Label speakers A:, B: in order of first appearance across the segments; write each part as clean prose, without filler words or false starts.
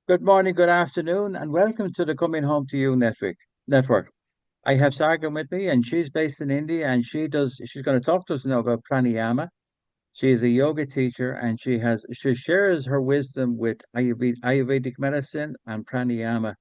A: Good morning, good afternoon, and welcome to the Coming Home to You network. I have Sargam with me, and she's based in India, and she's going to talk to us now about pranayama. She is a yoga teacher, and she shares her wisdom with Ayurvedic medicine and pranayama.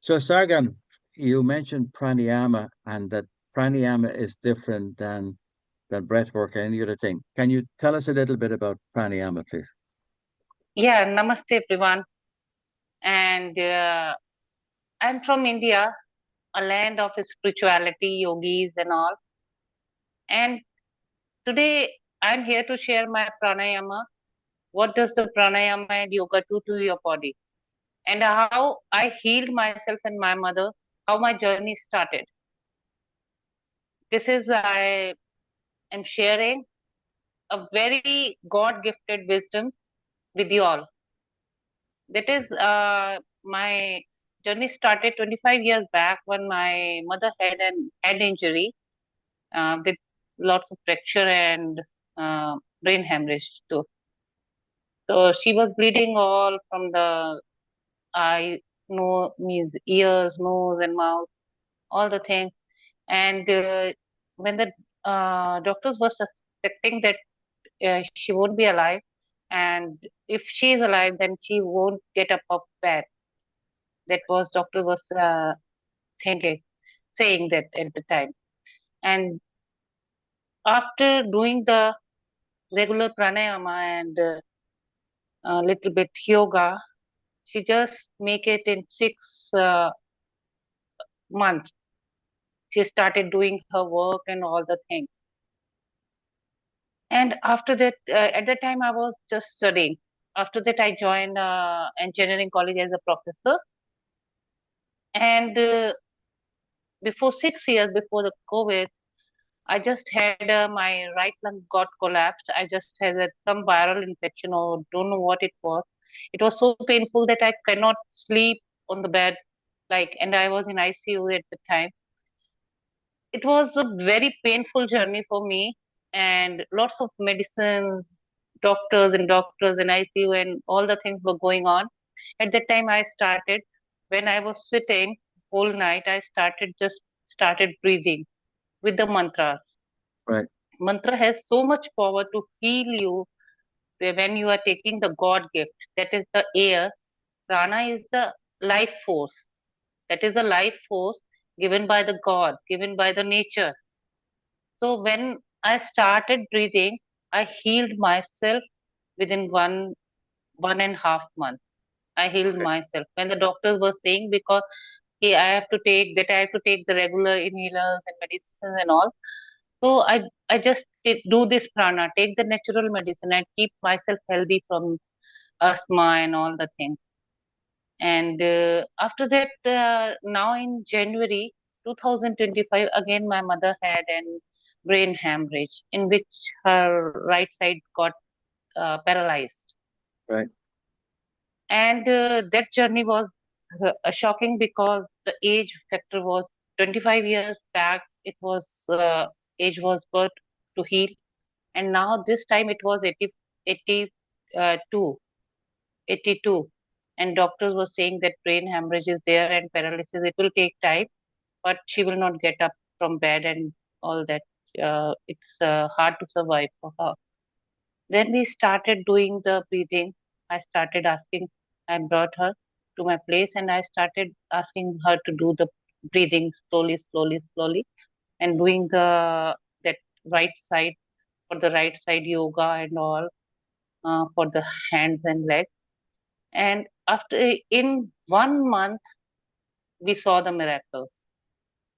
A: So, Sargam, you mentioned pranayama, and that pranayama is different than breath work or any other thing. Can you tell us a little bit about pranayama, please?
B: Yeah, namaste everyone. And I'm from India, a land of spirituality, yogis, and all. And today I'm here to share my pranayama. What does the pranayama and yoga do to your body? And how I healed myself and my mother, how my journey started. This is, I am sharing a very God gifted wisdom with you all. That is, my journey started 25 years back when my mother had an head injury with lots of fracture and brain hemorrhage too. So she was bleeding all from the eye, no means ears, nose, and mouth, all the things. And when the doctors were suspecting that she won't be alive, and if she is alive, then she won't get up of bed. That was doctor was thinking, saying that at the time. And after doing the regular pranayama and a little bit yoga, she just make it in 6 months. She started doing her work and all the things. And after that, at that time, I was just studying. After that, I joined engineering college as a professor. And before 6 years before the COVID, I just had my right lung got collapsed. I just had some viral infection or don't know what it was. It was so painful that I cannot sleep on the bed. Like, and I was in ICU at the time. It was a very painful journey for me, and lots of medicines, doctors in ICU, and all the things were going on. At that time, I started when I was sitting whole night. I started breathing with the mantras.
A: Right.
B: Mantra has so much power to heal you when you are taking the God gift. That is the air. Prana is the life force. That is the life force given by the God, given by the nature. So when I started breathing, I healed myself within one and a half month. I healed
A: Okay.
B: myself. When the doctors were saying because I have to take the regular inhalers and medicines and all. So I just do this prana, take the natural medicine and keep myself healthy from asthma and all the things. And after that, now in January 2025, again my mother had an brain hemorrhage in which her right side got paralyzed.
A: Right.
B: And that journey was shocking because the age factor was 25 years back. It was age was good to heal, and now this time it was 82, 82, and doctors were saying that brain hemorrhage is there and paralysis. It will take time, but she will not get up from bed and all that. It's hard to survive for her. Then we started doing the breathing. I started asking, I brought her to my place and I started asking her to do the breathing slowly, slowly, slowly, and doing that right side for the right side yoga and all for the hands and legs. And after in 1 month, we saw the miracles.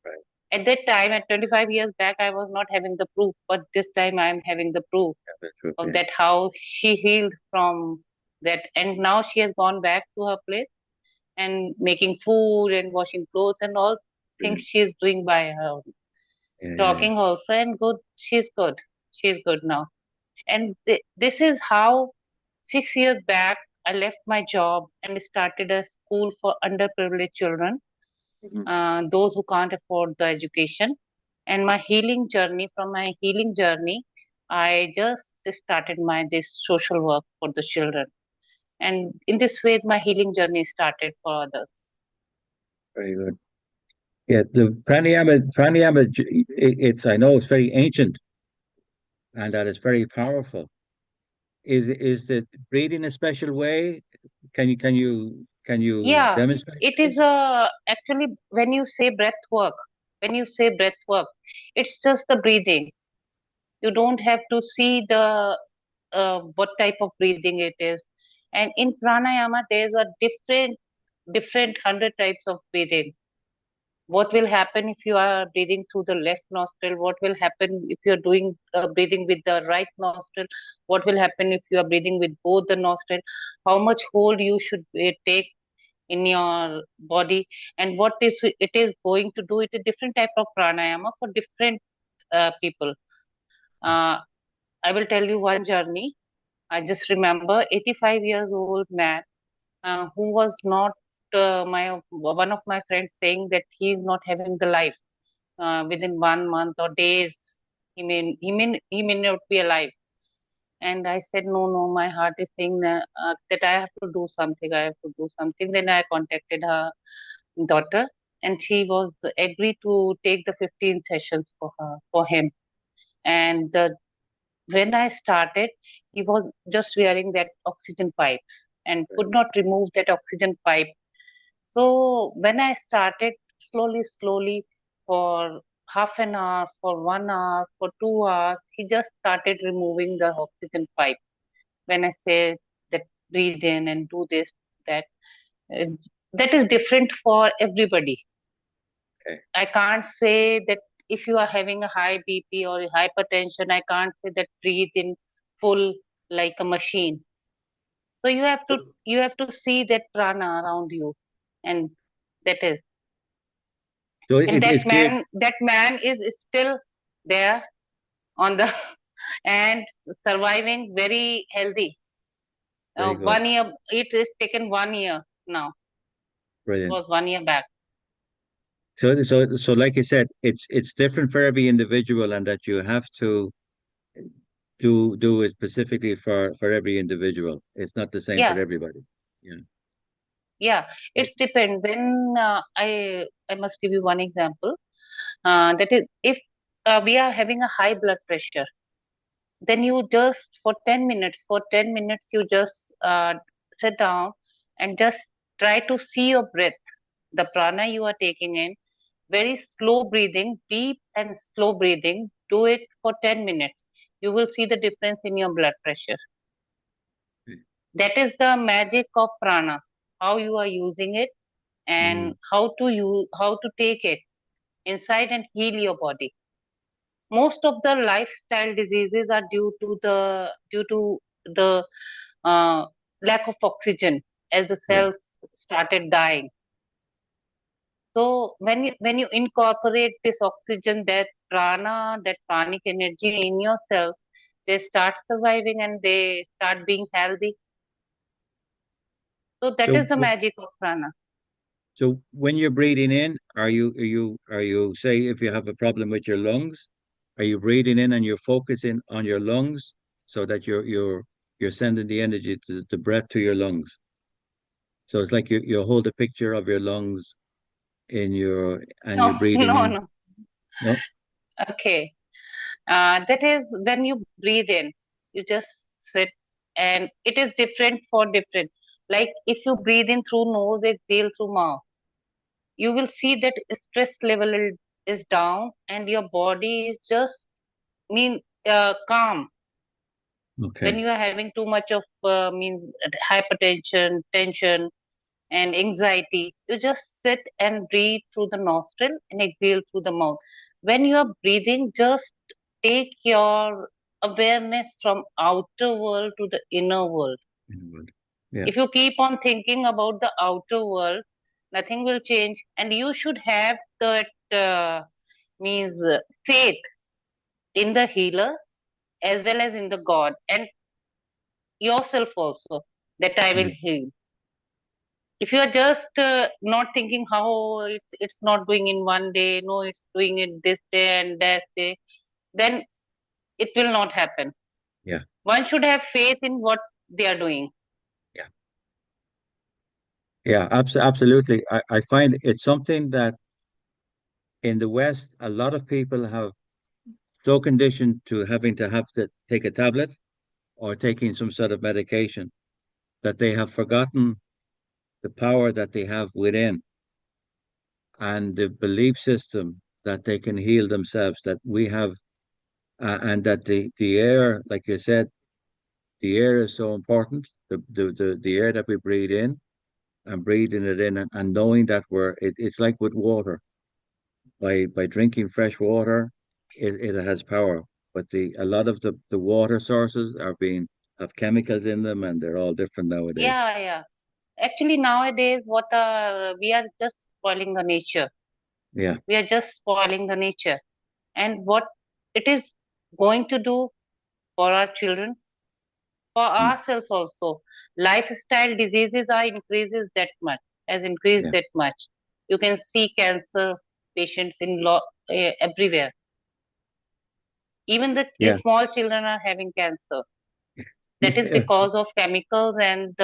A: Right.
B: At that time, at 25 years back, I was not having the proof, but this time I am having the proof
A: Yeah, that's true.
B: of
A: Yeah.
B: that how she healed from that. And now she has gone back to her place and making food and washing clothes and all things
A: Brilliant.
B: she is doing by her own.
A: Yeah, yeah, yeah.
B: Talking also and good. She's good. She's good now. And this is how 6 years back I left my job and started a school for underprivileged children,
A: Mhm.
B: those who can't afford the education. And my healing journey, from my healing journey, I just started my this social work for the children. And in this way, my healing journey started for others.
A: Very good. Yeah, the pranayama, it's I know it's very ancient and that it's very powerful. Is the breathing a special way? Can you
B: Yeah,
A: demonstrate
B: it is
A: this?
B: actually when you say breath work, it's just the breathing. You don't have to see the what type of breathing it is. And in pranayama, there's a different 100 types of breathing. What will happen if you are breathing through the left nostril? What will happen if you're doing breathing with the right nostril? What will happen if you are breathing with both the nostril? How much hold you should take in your body, and what if it is going to do? It a different type of pranayama for different people. uh, I will tell you one journey. I just remember 85 years old man who was not my one of my friends saying that he is not having the life within 1 month or days. He may not be alive. And I said, no, no, my heart is saying that I have to do something. I have to do something. Then I contacted her daughter, and she was agreed to take the 15 sessions for him. And when I started, he was just wearing that oxygen pipes and could not remove that oxygen pipe. So when I started slowly for half an hour, for 1 hour, for 2 hours, he just started removing the oxygen pipe. When I say that breathe in and do this, that, uh, that is different for everybody.
A: Okay.
B: I can't say that if you are having a high BP or hypertension, I can't say that breathe in full like a machine. So you have to see that prana around you, and that is,
A: So
B: and
A: it's clear.
B: that man is still there on the and surviving very healthy.
A: Very good.
B: 1 year, it is taken 1 year now. It
A: Brilliant.
B: was 1 year back.
A: So like I said, it's different for every individual, and that you have to do it specifically for every individual. It's not the same for
B: Yeah,
A: everybody. Yeah.
B: yeah.
A: Oh,
B: It's depend. When I must give you one example. That is, if we are having a high blood pressure, then you just for 10 minutes, you just sit down and just try to see your breath, the prana you are taking in, very slow breathing, deep and slow breathing. Do it for 10 minutes. You will see the difference in your blood pressure.
A: okay.
B: That is the magic of prana, how you are using it and
A: Mm,
B: how to take it inside and heal your body. Most of the lifestyle diseases are due to the uh, lack of oxygen as the
A: yeah.
B: cells started dying. So when you incorporate this oxygen, that prana, that pranic energy in your cells, they start surviving and they start being healthy. So that
A: So
B: is the magic of prana.
A: so when you're breathing in, are you say if you have a problem with your lungs, are you breathing in and you're focusing on your lungs so that you're sending the energy to the breath to your lungs. So it's like you hold a picture of your lungs in your and you're
B: No,
A: breathing
B: no,
A: in.
B: no.
A: No?
B: Okay. That is when you breathe in, you just sit, and it is different for different. Like if you breathe in through nose, exhale through mouth, you will see that stress level is down and your body is just mean calm. When
A: Okay.
B: you are having too much of means hypertension, tension, and anxiety, you just sit and breathe through the nostril and exhale through the mouth. When you are breathing, just take your awareness from outer world to the inner world.
A: Yeah.
B: If you keep on thinking about the outer world, nothing will change, and you should have that means faith in the healer as well as in the God and yourself also, that I will
A: Mm.
B: heal. If you are just not thinking how it's not doing in one day, no, it's doing it this day and that day, then it will not happen.
A: Yeah.
B: One should have faith in what they are doing.
A: Yeah. Yeah, absolutely. I find it's something that in the West, a lot of people have so conditioned to having to have to take a tablet or taking some sort of medication that they have forgotten the power that they have within and the belief system that they can heal themselves, that we have, and that the air, like you said, the air is so important. The air that we breathe in and breathing it in and knowing that it's like with water. By drinking fresh water, it has power. But the a lot of the water sources are being have chemicals in them and they're all different nowadays.
B: Yeah, yeah. Actually, nowadays, we are just spoiling the nature.
A: Yeah.
B: We are just spoiling the nature. And what it is going to do for our children, for
A: Mm.
B: ourselves also. Lifestyle diseases are increases that much, has increased
A: Yeah.
B: that much. You can see cancer patients everywhere. Even the
A: Yeah.
B: small children are having cancer. That is
A: Yeah.
B: because of chemicals and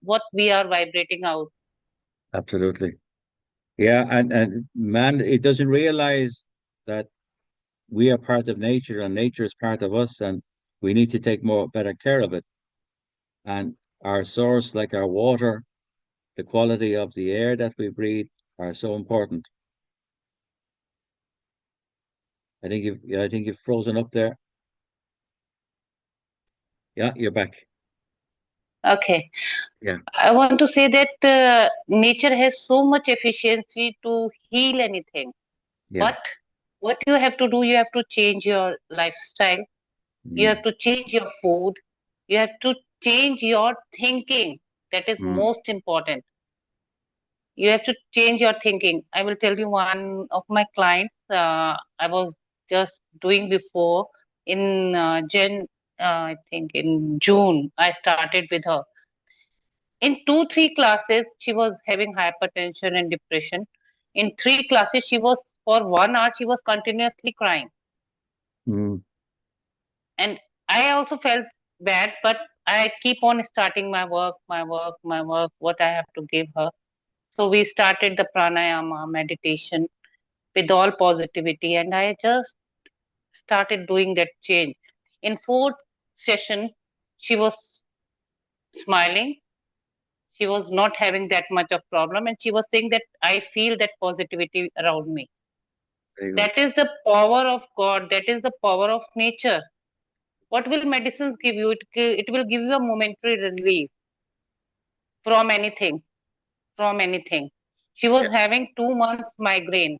B: what we are vibrating out.
A: Absolutely. Yeah, and man, it doesn't realize that we are part of nature and nature is part of us, and we need to take more better care of it. And our source, like our water, the quality of the air that we breathe, are so important. I think you've frozen up there. Yeah, you're back.
B: Okay.
A: Yeah,
B: I want to say that nature has so much efficiency to heal anything.
A: yeah.
B: But what you have to do, you have to change your lifestyle. You have
A: Mm,
B: to change your food. You have to change your thinking. That is
A: mm,
B: most important. You have to change your thinking. I will tell you one of my clients. I was just doing before in I think in June. I started with her. In 2, 3 classes, she was having hypertension and depression. In 3 classes, she was for 1 hour. She was continuously crying,
A: mm.
B: and I also felt bad. But I keep on starting my work, my work, my work. What I have to give her. So we started the pranayama meditation with all positivity, and I just started doing that change. In fourth session, she was smiling. She was not having that much of problem, and she was saying that I feel that positivity around me.
A: Very good.
B: That is the power of God. That is the power of nature. What will medicines give you? It will give you a momentary relief from anything, from anything. She was
A: Yeah,
B: having 2 months migraine,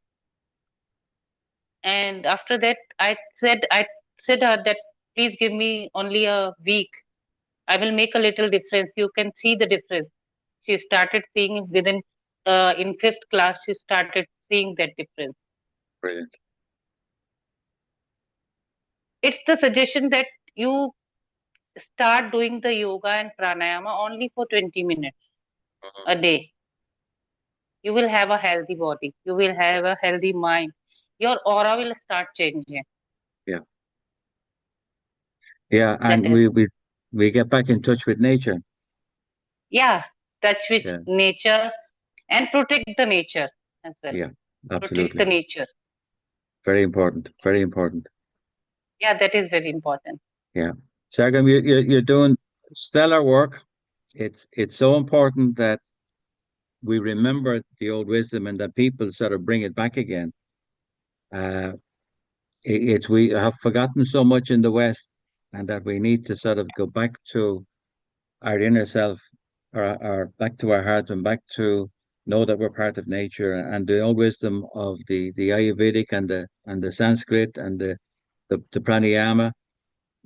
B: and after that, I said her that please give me only a week. I will make a little difference. You can see the difference. She started seeing it within in fifth class. She started seeing that difference.
A: brilliant.
B: It's the suggestion that you start doing the yoga and pranayama only for 20 minutes
A: Mhm.
B: a day. You will have a healthy body. You will
A: Yeah,
B: have a healthy mind. Your aura will start changing.
A: yeah, yeah.
B: That
A: And
B: is,
A: we get back in touch with nature.
B: yeah, touch with
A: Yeah,
B: nature and protect the nature as well.
A: yeah,
B: Protect the
A: absolutely.
B: nature.
A: Very important. Very important.
B: Yeah, that is very important.
A: Yeah. Sargam, you're doing stellar work. It's so important that we remember the old wisdom and that people sort of bring it back again. Uh, it's we have forgotten so much in the West, and that we need to sort of go back to our inner self, or back to our heart, and back to know that we're part of nature and the old wisdom of the Ayurvedic and the Sanskrit and the pranayama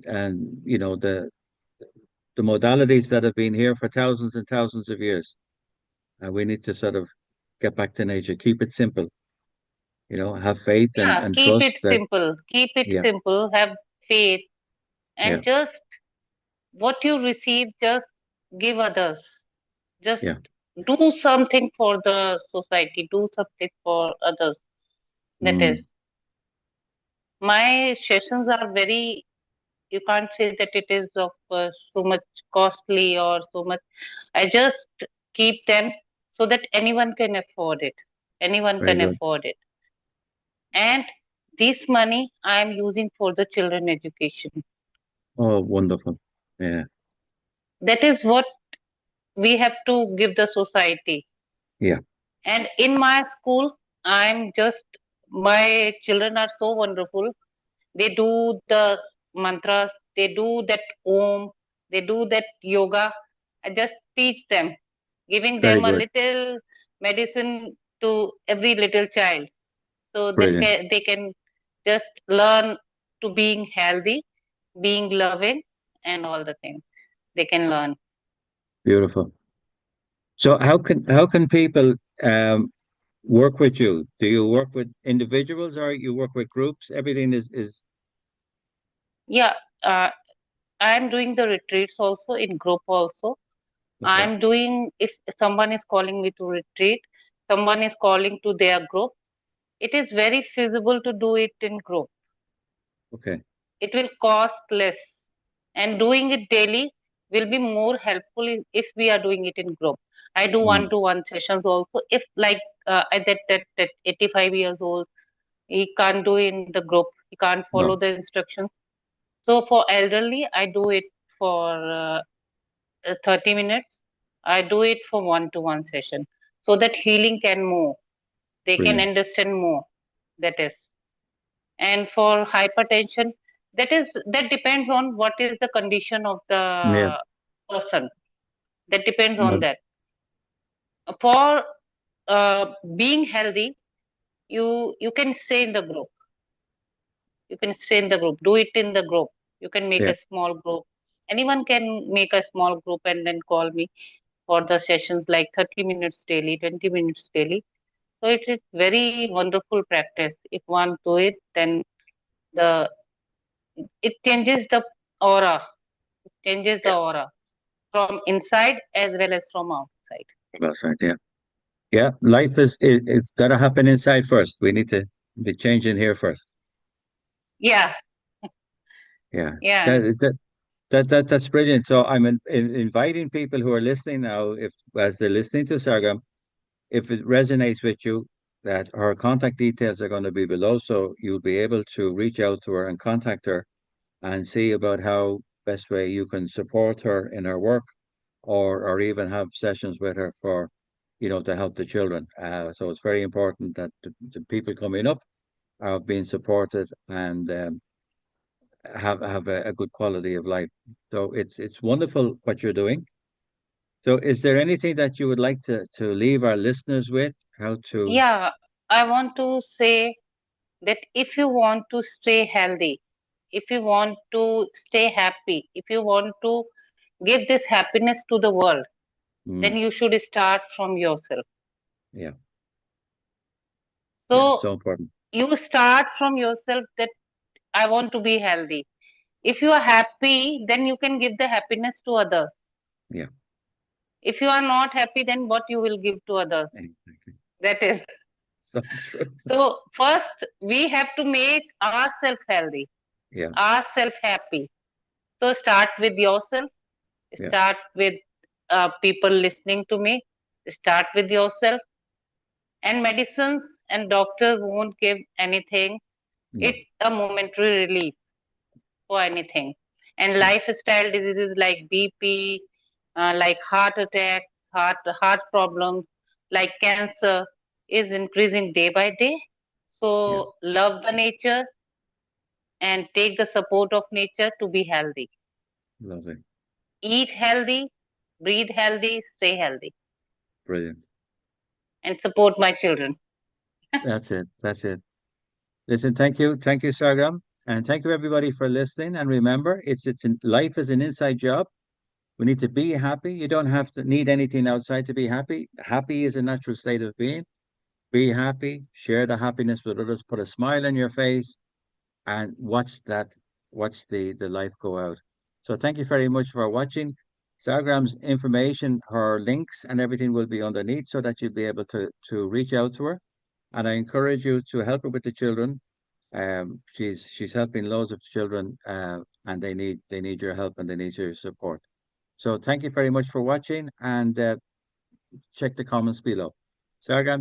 A: and the modalities that have been here for thousands and thousands of years. And we need to sort of get back to nature, keep it simple, have faith
B: Yeah,
A: and
B: keep it
A: trust that,
B: simple. Keep it
A: yeah,
B: simple. Have faith
A: yeah,
B: and just what you receive, just give others. Just
A: yeah.
B: do something for the society. Do something for others. That is,
A: Mm,
B: my sessions are very. You can't say that it is of so much costly or so much. I just keep them so that anyone can afford it. Anyone
A: Very
B: can
A: good.
B: afford it. And this money I am using for the children education.
A: Oh, wonderful. Yeah.
B: That is what we have to give the society.
A: Yeah.
B: And in my school, I'm just, my children are so wonderful. They do the mantras, they do that om, they do that yoga. I just teach them, giving
A: Very
B: them a
A: good.
B: little medicine to every little child, so that
A: Brilliant.
B: they can just learn to being healthy, being loving, and all the things they can learn.
A: Beautiful. So how can people work with you? Do you work with individuals or you work with groups? Everything is
B: Yeah, uh, I'm doing the retreats also in group also.
A: okay.
B: I'm doing, if someone is calling me to retreat, someone is calling to their group, it is very feasible to do it in group.
A: Okay.
B: It will cost less, and doing it daily will be more helpful if we are doing it in group. I do one
A: Mm,
B: to one sessions also. If like that 85 years old, he can't do in the group, he can't follow
A: no,
B: the instructions. So for elderly, I do it for 30 minutes. I do it for one to one session so that healing can move. They can
A: brilliant.
B: understand more. That is. And for hypertension, that depends on what is the condition of
A: Yeah.
B: the person. That depends on
A: No,
B: that. For being healthy, you can stay in the group. You can stay in the group. Do it in the group. You can make
A: yeah.
B: a small group. Anyone can make a small group and then call me for the sessions like 30 minutes daily, 20 minutes daily. So it is very wonderful practice. If one do it, then the it changes the aura. It changes the
A: Yeah.
B: aura from inside as well as from outside.
A: That's right. Yeah. Yeah. Life it's got to happen inside first. We need to be changing here first.
B: Yeah,
A: Yeah.
B: yeah,
A: That's brilliant. So I'm inviting people who are listening now, if as they're listening to Sargam, if it resonates with you, that her contact details are going to be below, so you'll be able to reach out to her and contact her and see about how best way you can support her in her work, or even have sessions with her for, to help the children. So it's very important that the people coming up are being supported and have a good quality of life. So it's wonderful what you're doing. So is there anything that you would like to leave our listeners with? How to
B: yeah. I want to say that if you want to stay healthy, if you want to stay happy, if you want to give this happiness to the world, then
A: mm,
B: you should start from yourself.
A: yeah, yeah,
B: So
A: so important.
B: you start from yourself that I want to be healthy. If you are happy, then you can give the happiness to others.
A: Yeah,
B: If you are not happy, then what you will give to others?
A: exactly.
B: That is.
A: So true.
B: So first we have to make ourselves healthy,
A: Yeah,
B: ourselves happy. So start with yourself,
A: yeah,
B: start with people listening to me, start with yourself. And medicines and doctors won't give anything.
A: no,
B: It's a momentary relief for anything. And
A: yeah,
B: lifestyle diseases like BP, like heart attacks, heart problems, like cancer is increasing day by day.
A: yeah,
B: So love the nature and take the support of nature to be healthy.
A: lovely,
B: Eat healthy, breathe healthy, stay healthy,
A: brilliant.
B: and support my children.
A: That's it. That's it. Listen, thank you, Sargam, and thank you everybody for listening. And remember, life is an inside job. We need to be happy. You don't have to need anything outside to be happy. Happy is a natural state of being. Be happy. Share the happiness with others. Put a smile on your face, and watch the life go out. So thank you very much for watching. Stargram's information, her links and everything will be underneath so that you'll be able to reach out to her. And I encourage you to help her with the children. She's helping loads of children, and they need your help and they need your support. So thank you very much for watching, and check the comments below. Sargam,